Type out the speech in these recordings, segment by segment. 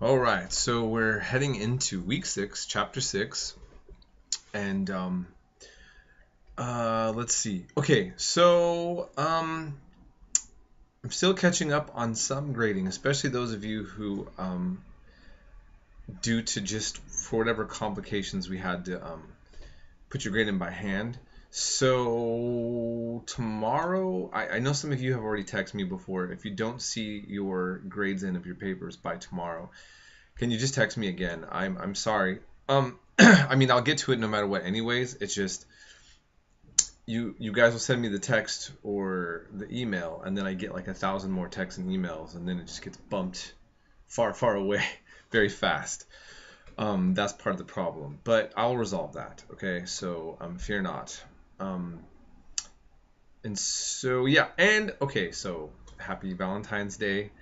All right, so we're heading into week 6, chapter 6, and let's see. Okay, so I'm still catching up on some grading, especially those of you who, due to just for whatever complications we had to put your grade in by hand. So tomorrow, I know some of you have already texted me before. If you don't see your grades in of your papers by tomorrow, can you just text me again? I'm sorry. I mean, I'll get to it no matter what anyways. It's just you guys will send me the text or the email, and then I get like 1,000 more texts and emails, and then it just gets bumped far away very fast. That's part of the problem, but I'll resolve that. Okay, so fear not. Um, and so yeah, and okay, so happy Valentine's Day.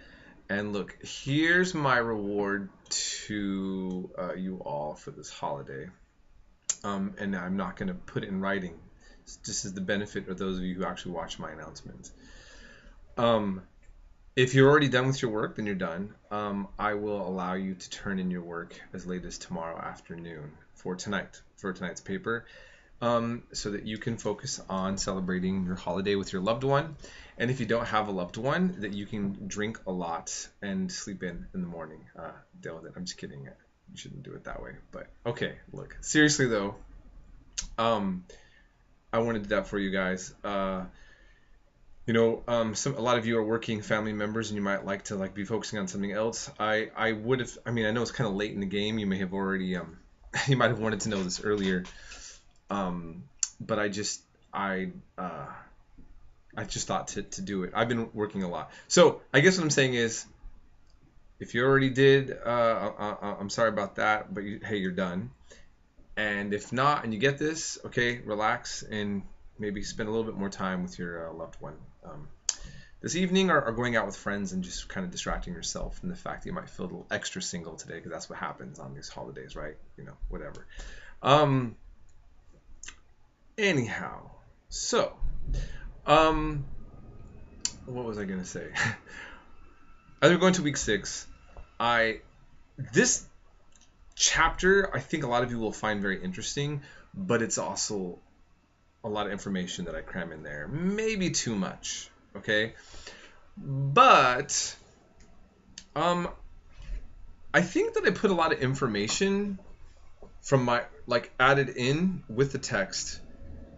And look, here's my reward to you all for this holiday. And I'm not going to put it in writing. This is the benefit of those of you who actually watch my announcements. Um, if you're already done with your work, then you're done. I will allow you to turn in your work as late as tomorrow afternoon for tonight's paper, so that you can focus on celebrating your holiday with your loved one. And if you don't have a loved one, that you can drink a lot and sleep in the morning. Deal with it. I'm just kidding. You shouldn't do it that way. But okay, look. Seriously though, I want to do that for you guys. A lot of you are working family members, and you might like to be focusing on something else. I would have. I mean, I know it's kind of late in the game. You may have already. You might have wanted to know this earlier. But I just thought to do it. I've been working a lot. So I guess what I'm saying is, if you already did, I'm sorry about that, but hey, you're done. And if not, and you get this, okay, relax and maybe spend a little bit more time with your loved one this evening, or going out with friends and just kind of distracting yourself from the fact that you might feel a little extra single today, because that's what happens on these holidays, right? Whatever. Um, Anyhow, so what was I gonna say? As we're going to week 6, this chapter I think a lot of you will find very interesting, but it's also a lot of information that I cram in there. Maybe too much, okay? But I think that I put a lot of information from my added in with the text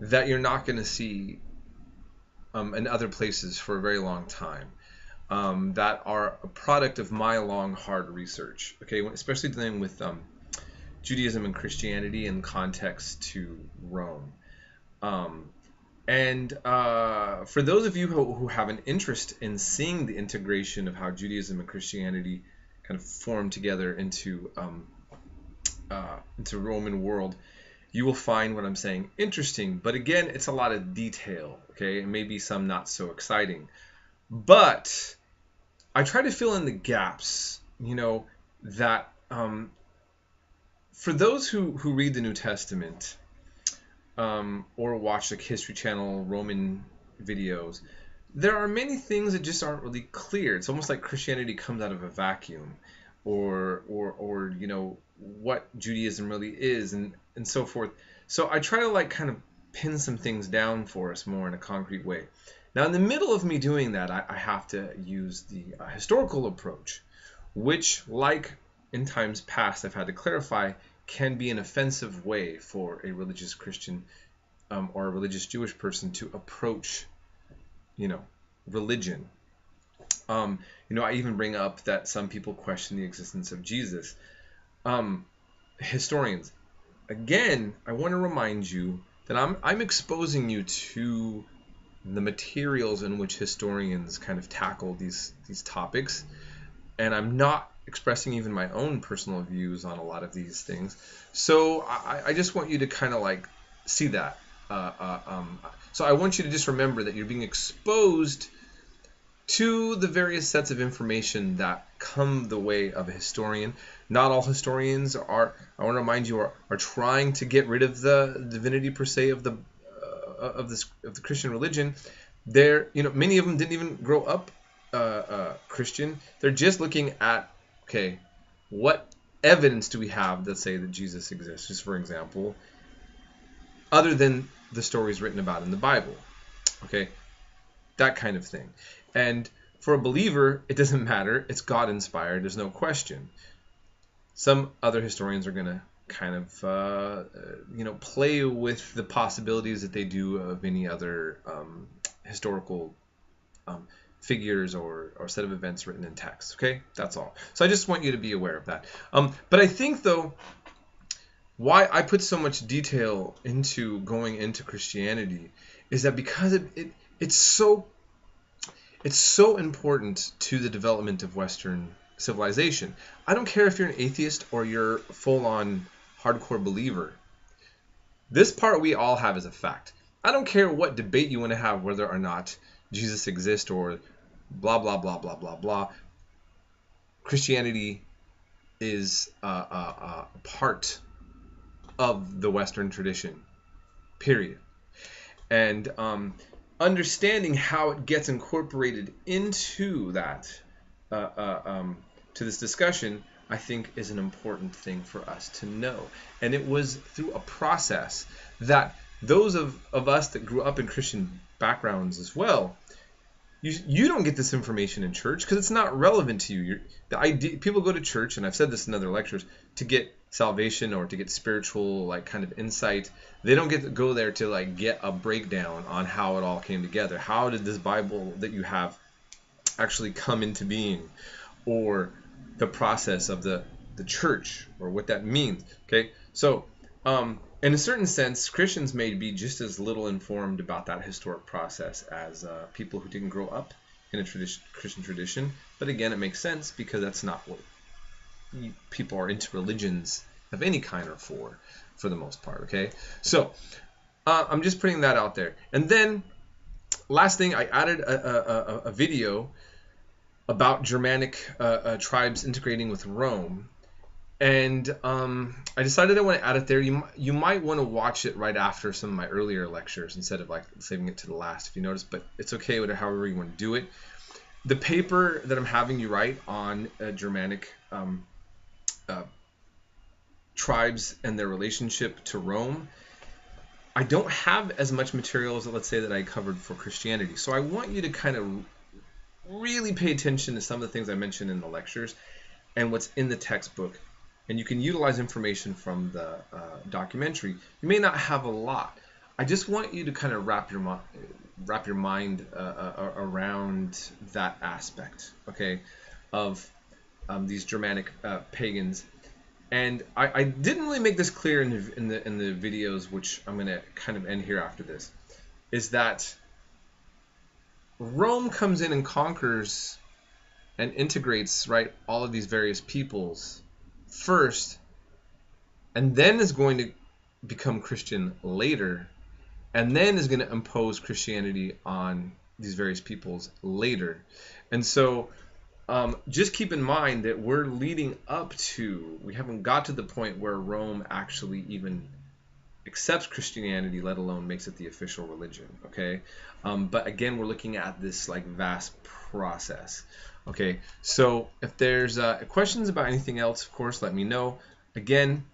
that you're not going to see in other places for a very long time, that are a product of my long, hard research. Okay, especially dealing with Judaism and Christianity in context to Rome. And for those of you who have an interest in seeing the integration of how Judaism and Christianity kind of form together into Roman world, you will find what I'm saying interesting. But again, it's a lot of detail, okay, and maybe some not so exciting. But I try to fill in the gaps, that for those who read the New Testament, or watch History Channel Roman videos, there are many things that just aren't really clear. It's almost like Christianity comes out of a vacuum, or what Judaism really is, and so forth. So I try to kind of pin some things down for us more in a concrete way. Now, in the middle of me doing that, I have to use the historical approach, which, like in times past, I've had to clarify, can be an offensive way for a religious Christian or a religious Jewish person to approach, religion. I even bring up that some people question the existence of Jesus. Historians, again, I want to remind you that I'm exposing you to the materials in which historians kind of tackle these topics, and I'm not expressing even my own personal views on a lot of these things. So I just want you to kind of see that. So I want you to just remember that you're being exposed to the various sets of information that come the way of a historian. Not all historians are, I want to remind you, are trying to get rid of the divinity per se of the Christian religion. Many of them didn't even grow up Christian. They're just looking at, okay, what evidence do we have that say that Jesus exists, just for example, other than the stories written about in the Bible? Okay, that kind of thing. And for a believer, it doesn't matter. It's God inspired. There's no question. Some other historians are going to kind of play with the possibilities that they do of any other historical figures or set of events written in text. Okay, that's all. So I just want you to be aware of that. But I think, though, why I put so much detail into going into Christianity is that because it's so important to the development of Western civilization. I don't care if you're an atheist or you're a full-on hardcore believer. This part we all have as a fact. I don't care what debate you want to have whether or not Jesus exists or blah, blah, blah, blah, blah, blah. Christianity is a part of the Western tradition, period. And understanding how it gets incorporated into that, to this discussion, I think is an important thing for us to know. And it was through a process that those of us that grew up in Christian backgrounds as well, you don't get this information in church because it's not relevant to you. People go to church, and I've said this in other lectures, to get salvation or to get spiritual kind of insight. They don't get to go there to get a breakdown on how it all came together. How did this Bible that you have actually come into being, or the process of the church, or what that means. Okay, so in a certain sense, Christians may be just as little informed about that historic process as people who didn't grow up in a Christian tradition. But again, it makes sense because that's not what people are into religions of any kind are for the most part. Okay, so I'm just putting that out there. And then last thing, I added a video about Germanic tribes integrating with Rome. And I decided I want to add it there. You might want to watch it right after some of my earlier lectures instead of saving it to the last, if you notice. But it's okay with however you want to do it. The paper that I'm having you write on Germanic tribes and their relationship to Rome, I don't have as much material as, let's say, that I covered for Christianity. So I want you to kind of really pay attention to some of the things I mentioned in the lectures and what's in the textbook. And you can utilize information from the documentary. You may not have a lot. I just want you to kind of wrap your mind around that aspect, okay, of these Germanic pagans. And I didn't really make this clear in the videos, which I'm going to kind of end here after this, is that Rome comes in and conquers and integrates, right, all of these various peoples first, and then is going to become Christian later, and then is going to impose Christianity on these various peoples later. And so just keep in mind that we're leading up to, we haven't got to the point where Rome actually even accepts Christianity, let alone makes it the official religion, okay? But again, we're looking at this vast process. Okay, so if there's questions about anything else, of course, let me know. Again,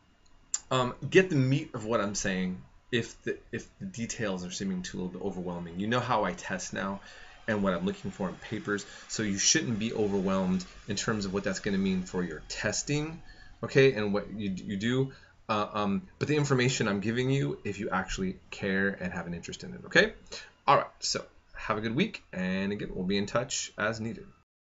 get the meat of what I'm saying if the details are seeming too a little bit overwhelming. You know how I test now and what I'm looking for in papers, so you shouldn't be overwhelmed in terms of what that's going to mean for your testing, okay, and what you do. But the information I'm giving you, if you actually care and have an interest in it, okay? All right, so have a good week, and again, we'll be in touch as needed.